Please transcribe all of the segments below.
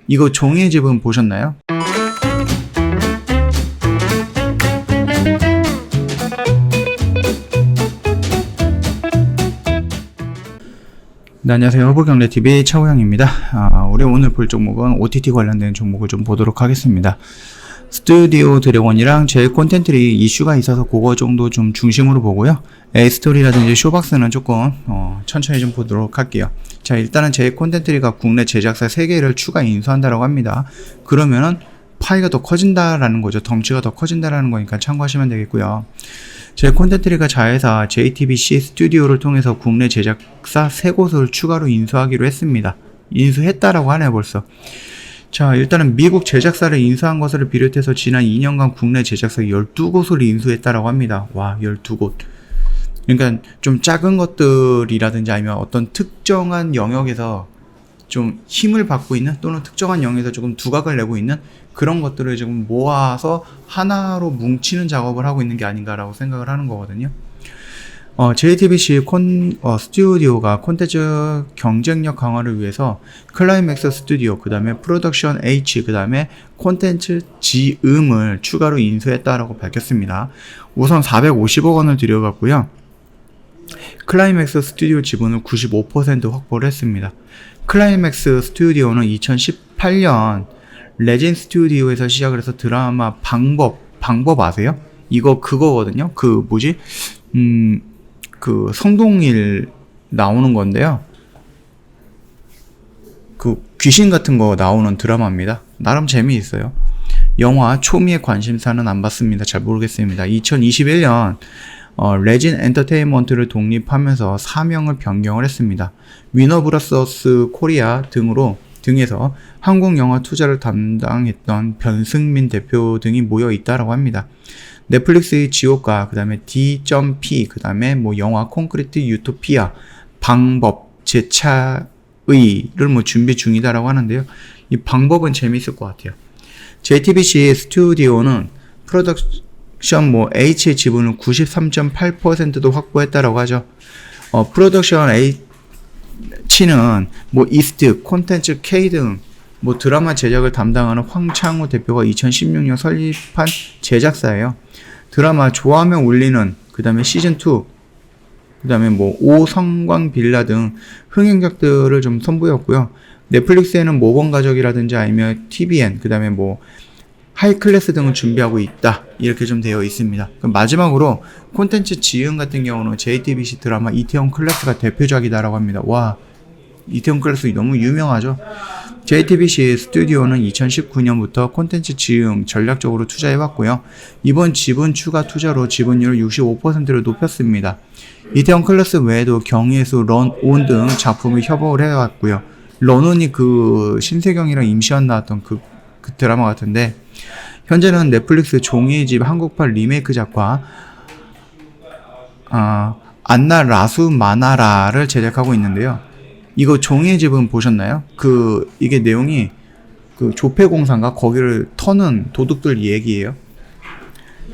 이거 종이의 집은 보셨나요? 네, 안녕하세요. 허브경제TV 차우영입니다. 우리 오늘 볼 종목은 OTT 관련된 종목을 좀 보도록 하겠습니다. 스튜디오 드래곤이랑 제일 콘텐츠리 이슈가 있어서 그거 정도 좀 중심으로 보고요. A스토리라든지 쇼박스는 조금 천천히 좀 보도록 할게요. 자, 일단은 제일 콘텐츠리가 국내 제작사 3개를 추가 인수한다라고 합니다. 그러면은 파이가 더 커진다라는 거죠. 덩치가 더 커진다라는 거니까 참고하시면 되겠고요. 제일 콘텐츠리가 자회사 JTBC 스튜디오를 통해서 국내 제작사 3곳을 추가로 인수하기로 했습니다. 인수했다라고 하네요, 벌써. 자, 일단은 미국 제작사를 인수한 것을 비롯해서 지난 2년간 국내 제작사 12곳을 인수했다라고 합니다. 와, 12곳. 그러니까 좀 작은 것들이라든지 아니면 어떤 특정한 영역에서 좀 힘을 받고 있는 또는 특정한 영역에서 조금 두각을 내고 있는 그런 것들을 지금 모아서 하나로 뭉치는 작업을 하고 있는 게 아닌가라고 생각을 하는 거거든요. JTBC 스튜디오가 콘텐츠 경쟁력 강화를 위해서 클라이맥스 스튜디오, 그 다음에 프로덕션 H, 그 다음에 콘텐츠 G음을 추가로 인수했다라고 밝혔습니다. 우선 450억 원을 들여갔고요. 클라이맥스 스튜디오 지분을 95% 확보를 했습니다. 클라이맥스 스튜디오는 2018년 레진 스튜디오에서 시작을 해서 드라마 방법 아세요? 이거 그거거든요. 그 성동일 나오는 건데요. 그 귀신 같은 거 나오는 드라마입니다. 나름 재미있어요. 영화 초미의 관심사는 안 봤습니다. 잘 모르겠습니다. 2021년 레진 엔터테인먼트를 독립하면서 사명을 변경을 했습니다. 위너브라더스 코리아 등에서 한국 영화 투자를 담당했던 변승민 대표 등이 모여 있다라고 합니다. 넷플릭스의 지옥가, 그 다음에 D.P, 그 다음에 영화 콘크리트 유토피아, 방법, 제차의를 준비 중이다라고 하는데요. 이 방법은 재밌을 것 같아요. JTBC 스튜디오는 프로덕션 H의 지분을 93.8%도 확보했다라고 하죠. 프로덕션 H는 이스트, 콘텐츠 K 등 드라마 제작을 담당하는 황창우 대표가 2016년 설립한 제작사예요. 드라마 좋아하면 울리는, 그 다음에 시즌2, 그 다음에 오성광 빌라 등 흥행작들을 좀 선보였고요. 넷플릭스에는 모범 가족이라든지 아니면 TVN, 그 다음에 하이클래스 등을 준비하고 있다. 이렇게 좀 되어 있습니다. 그럼 마지막으로 콘텐츠 지음 같은 경우는 JTBC 드라마 이태원 클래스가 대표작이다라고 합니다. 와, 이태원 클래스 너무 유명하죠. JTBC 스튜디오는 2019년부터 콘텐츠 지음 전략적으로 투자해왔고요. 이번 지분 추가 투자로 지분율을 65%로 높였습니다. 이태원 클래스 외에도 경희예수, 런온 등 작품을 협업을 해왔고요. 런온이 그 신세경이랑 임시완 나왔던 그 드라마 같은데, 현재는 넷플릭스 종이의 집 한국판 리메이크작과 안나 라수 마나라를 제작하고 있는데요. 이거 종이의 집은 보셨나요? 이게 내용이 조폐공사인가? 거기를 터는 도둑들 얘기예요.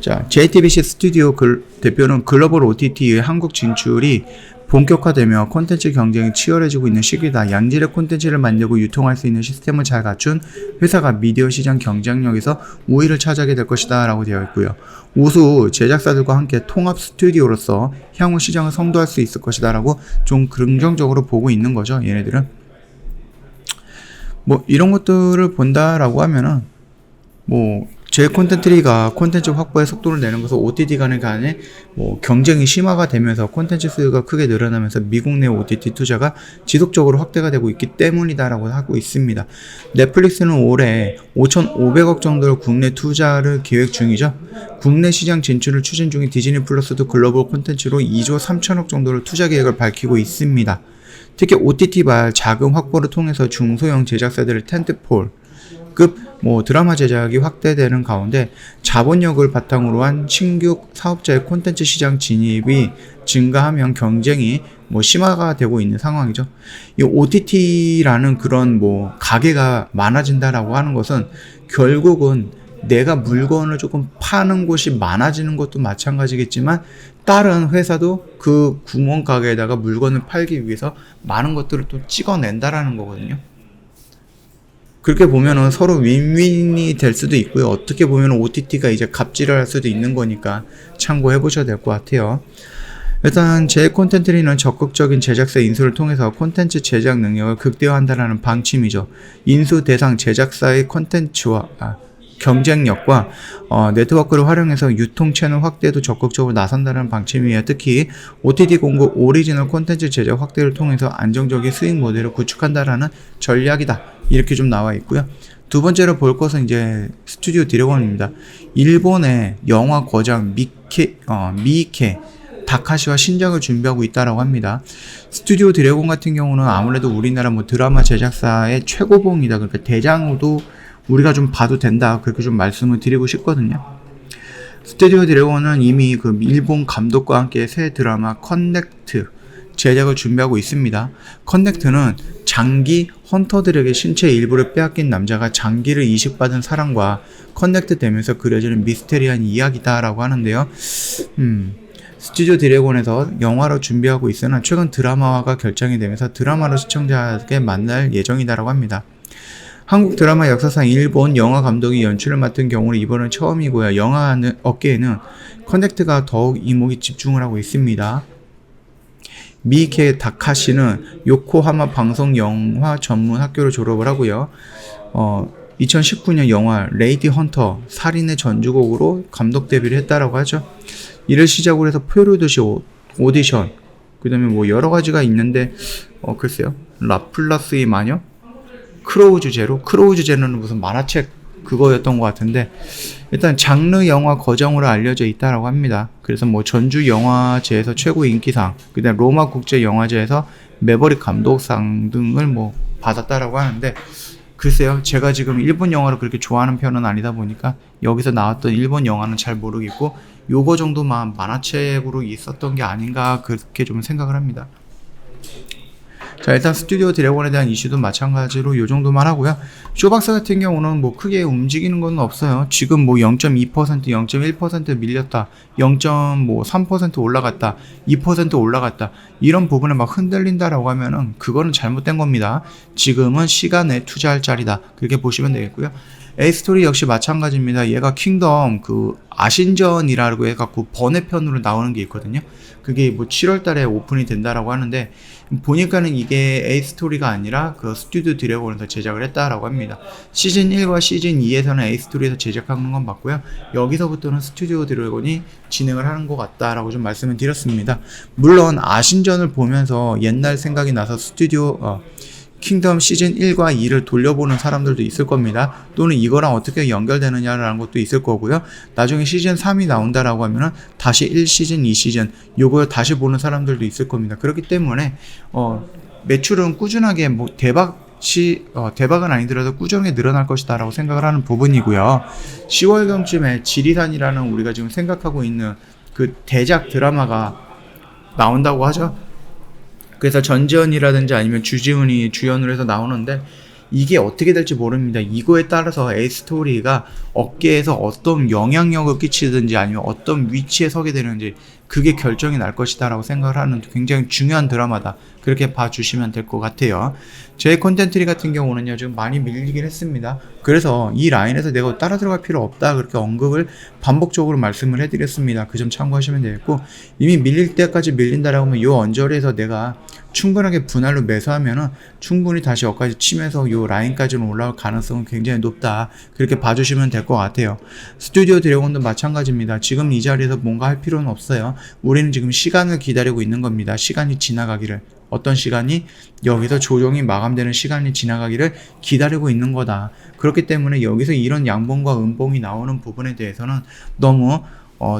자, JTBC 스튜디오 대표는 글로벌 OTT의 한국 진출이 본격화되며 콘텐츠 경쟁이 치열해지고 있는 시기다. 양질의 콘텐츠를 만들고 유통할 수 있는 시스템을 잘 갖춘 회사가 미디어 시장 경쟁력에서 우위를 차지하게 될 것이다 라고 되어 있고요. 우수 제작사들과 함께 통합 스튜디오로서 향후 시장을 선도할 수 있을 것이다 라고 좀 긍정적으로 보고 있는 거죠. 얘네들은 이런 것들을 본다라고 하면은 제일 콘텐츠리가 콘텐츠 확보의 속도를 내는 것은 OTT 간에 경쟁이 심화가 되면서 콘텐츠 수요가 크게 늘어나면서 미국 내 OTT 투자가 지속적으로 확대가 되고 있기 때문이다라고 하고 있습니다. 넷플릭스는 올해 5,500억 정도를 국내 투자를 계획 중이죠. 국내 시장 진출을 추진 중인 디즈니 플러스도 글로벌 콘텐츠로 2조 3천억 정도를 투자 계획을 밝히고 있습니다. 특히 OTT발 자금 확보를 통해서 중소형 제작사들의 텐트폴 급 드라마 제작이 확대되는 가운데 자본력을 바탕으로 한 신규 사업자의 콘텐츠 시장 진입이 증가하면 경쟁이 심화가 되고 있는 상황이죠. 이 OTT라는 그런 가게가 많아진다라고 하는 것은 결국은 내가 물건을 조금 파는 곳이 많아지는 것도 마찬가지겠지만 다른 회사도 그 구멍 가게에다가 물건을 팔기 위해서 많은 것들을 또 찍어낸다라는 거거든요. 그렇게 보면은 서로 윈윈이 될 수도 있고요. 어떻게 보면 OTT가 이제 갑질을 할 수도 있는 거니까 참고해 보셔야 될 것 같아요. 일단 제-콘텐트리는 적극적인 제작사 인수를 통해서 콘텐츠 제작 능력을 극대화한다는 방침이죠. 인수 대상 제작사의 콘텐츠와 경쟁력과 네트워크를 활용해서 유통 채널 확대에도 적극적으로 나선다는 방침이에요. 특히 OTT 공급 오리지널 콘텐츠 제작 확대를 통해서 안정적인 수익 모델을 구축한다라는 전략이다. 이렇게 좀 나와 있고요. 두 번째로 볼 것은 이제 스튜디오 드래곤입니다. 일본의 영화 거장 미ike 다카시와 신작을 준비하고 있다라고 합니다. 스튜디오 드래곤 같은 경우는 아무래도 우리나라 뭐 드라마 제작사의 최고봉이다. 그러니까 대장도 우리가 좀 봐도 된다. 그렇게 좀 말씀을 드리고 싶거든요. 스튜디오 드래곤은 이미 그 일본 감독과 함께 새 드라마 커넥트 제작을 준비하고 있습니다. 커넥트는 장기 헌터들에게 신체 일부를 빼앗긴 남자가 장기를 이식받은 사람과 커넥트 되면서 그려지는 미스테리한 이야기다라고 하는데요. 스튜디오 드래곤에서 영화로 준비하고 있으나 최근 드라마화가 결정이 되면서 드라마로 시청자에게 만날 예정이다라고 합니다. 한국 드라마 역사상 일본 영화 감독이 연출을 맡은 경우는 이번은 처음이고요. 영화 업계에는 커넥트가 더욱 이목이 집중을 하고 있습니다. 미ike 다카시는 요코하마 방송 영화 전문 학교를 졸업을 하고요. 2019년 영화 레이디 헌터 살인의 전주곡으로 감독 데뷔를 했다라고 하죠. 이를 시작으로 해서 표류도시 오디션, 그 다음에 뭐 여러 가지가 있는데, 글쎄요. 라플라스의 마녀? 크로우즈 제로는 무슨 만화책 그거였던 것 같은데, 일단 장르 영화 거장으로 알려져 있다라고 합니다. 그래서 뭐 전주 영화제에서 최고 인기상, 그 다음 로마 국제 영화제에서 매버릭 감독상 등을 뭐 받았다라고 하는데, 글쎄요, 제가 지금 일본 영화를 그렇게 좋아하는 편은 아니다 보니까 여기서 나왔던 일본 영화는 잘 모르겠고 요거 정도만 만화책으로 있었던 게 아닌가 그렇게 좀 생각을 합니다. 자, 일단 스튜디오 드래곤에 대한 이슈도 마찬가지로 요 정도만 하고요. 쇼박스 같은 경우는 뭐 크게 움직이는 건 없어요. 지금 뭐 0.2%, 0.1% 밀렸다, 0.3% 올라갔다, 2% 올라갔다, 이런 부분에 막 흔들린다라고 하면은 그거는 잘못된 겁니다. 지금은 시간에 투자할 자리다. 그렇게 보시면 되겠고요. 에이스토리 역시 마찬가지입니다. 얘가 킹덤 그 아신전이라고 해갖고 번외편으로 나오는 게 있거든요. 그게 뭐 7월 달에 오픈이 된다라고 하는데, 보니까는 이게 에이스토리가 아니라 그 스튜디오 드래곤에서 제작을 했다라고 합니다. 시즌 1과 시즌 2에서는 에이스토리에서 제작하는 건 맞고요. 여기서부터는 스튜디오 드래곤이 진행을 하는 것 같다라고 좀 말씀을 드렸습니다. 물론 아신전을 보면서 옛날 생각이 나서 스튜디오 킹덤 시즌 1과 2를 돌려보는 사람들도 있을 겁니다. 또는 이거랑 어떻게 연결되느냐라는 것도 있을 거고요. 나중에 시즌 3이 나온다라고 하면은 다시 1시즌, 2시즌 요걸 다시 보는 사람들도 있을 겁니다. 그렇기 때문에 매출은 꾸준하게 뭐 대박은 아니더라도 꾸준하게 늘어날 것이다 라고 생각을 하는 부분이고요. 10월경쯤에 지리산이라는 우리가 지금 생각하고 있는 그 대작 드라마가 나온다고 하죠. 그래서 전지현이라든지 아니면 주지훈이 주연을 해서 나오는데, 이게 어떻게 될지 모릅니다. 이거에 따라서 에이스토리가 업계에서 어떤 영향력을 끼치든지 아니면 어떤 위치에 서게 되는지 그게 결정이 날 것이다 라고 생각을 하는 굉장히 중요한 드라마다. 그렇게 봐주시면 될 것 같아요. 제-콘텐트리 같은 경우는요, 지금 많이 밀리긴 했습니다. 그래서 이 라인에서 내가 따라 들어갈 필요 없다 그렇게 언급을 반복적으로 말씀을 해드렸습니다. 그 점 참고하시면 되겠고, 이미 밀릴 때까지 밀린다라고 하면 요 언저리에서 내가 충분하게 분할로 매수하면은 충분히 다시 여기까지 치면서 요 라인까지는 올라올 가능성은 굉장히 높다. 그렇게 봐주시면 될 것 같아요. 스튜디오 드래곤도 마찬가지입니다. 지금 이 자리에서 뭔가 할 필요는 없어요. 우리는 지금 시간을 기다리고 있는 겁니다. 시간이 지나가기를. 어떤 시간이 여기서 조정이 마감되는 시간이 지나가기를 기다리고 있는 거다. 그렇기 때문에 여기서 이런 양봉과 음봉이 나오는 부분에 대해서는 너무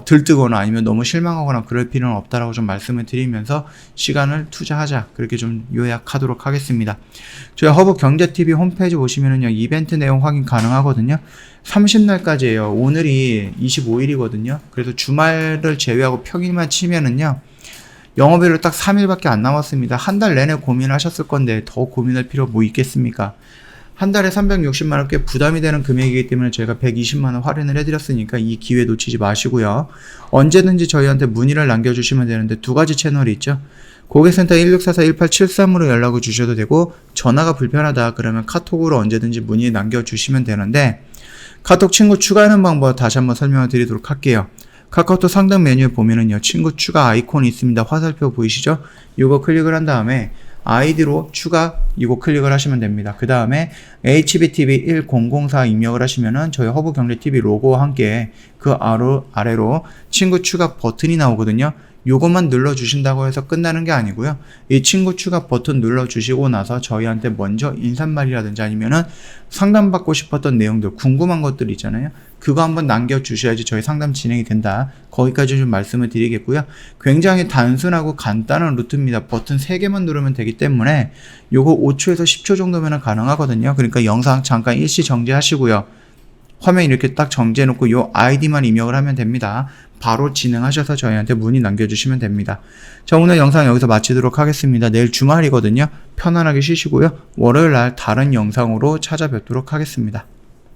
들뜨거나 아니면 너무 실망하거나 그럴 필요는 없다라고 좀 말씀을 드리면서 시간을 투자하자, 그렇게 좀 요약하도록 하겠습니다. 저희 허브경제TV 홈페이지 보시면은요, 이벤트 내용 확인 가능하거든요. 30날까지예요. 오늘이 25일이거든요. 그래서 주말을 제외하고 평일만 치면은요, 영업일로 딱 3일밖에 안 남았습니다. 한 달 내내 고민하셨을 건데 더 고민할 필요 뭐 있겠습니까? 한 달에 360만원 꽤 부담이 되는 금액이기 때문에 저희가 120만원 할인을 해드렸으니까 이 기회 놓치지 마시고요. 언제든지 저희한테 문의를 남겨주시면 되는데 두 가지 채널이 있죠. 고객센터 1644-1873으로 연락을 주셔도 되고, 전화가 불편하다 그러면 카톡으로 언제든지 문의 남겨주시면 되는데, 카톡 친구 추가하는 방법 다시 한번 설명을 드리도록 할게요. 카카오톡 상단 메뉴에 보면은요, 친구 추가 아이콘이 있습니다. 화살표 보이시죠? 이거 클릭을 한 다음에 아이디로 추가 이거 클릭을 하시면 됩니다. 그 다음에 HBTV1004 입력을 하시면은 저희 허브경제TV 로고와 함께 그 아래로 친구 추가 버튼이 나오거든요. 요것만 눌러주신다고 해서 끝나는 게 아니고요. 이 친구 추가 버튼 눌러주시고 나서 저희한테 먼저 인사말이라든지 아니면은 상담받고 싶었던 내용들, 궁금한 것들 있잖아요. 그거 한번 남겨주셔야지 저희 상담 진행이 된다. 거기까지 좀 말씀을 드리겠고요. 굉장히 단순하고 간단한 루트입니다. 버튼 3개만 누르면 되기 때문에 요거 5초에서 10초 정도면 가능하거든요. 그러니까 영상 잠깐 일시 정지하시고요. 화면 이렇게 딱 정지해놓고 요 아이디만 입력을 하면 됩니다. 바로 진행하셔서 저희한테 문의 남겨주시면 됩니다. 자, 오늘 영상 여기서 마치도록 하겠습니다. 내일 주말이거든요. 편안하게 쉬시고요. 월요일 날 다른 영상으로 찾아뵙도록 하겠습니다.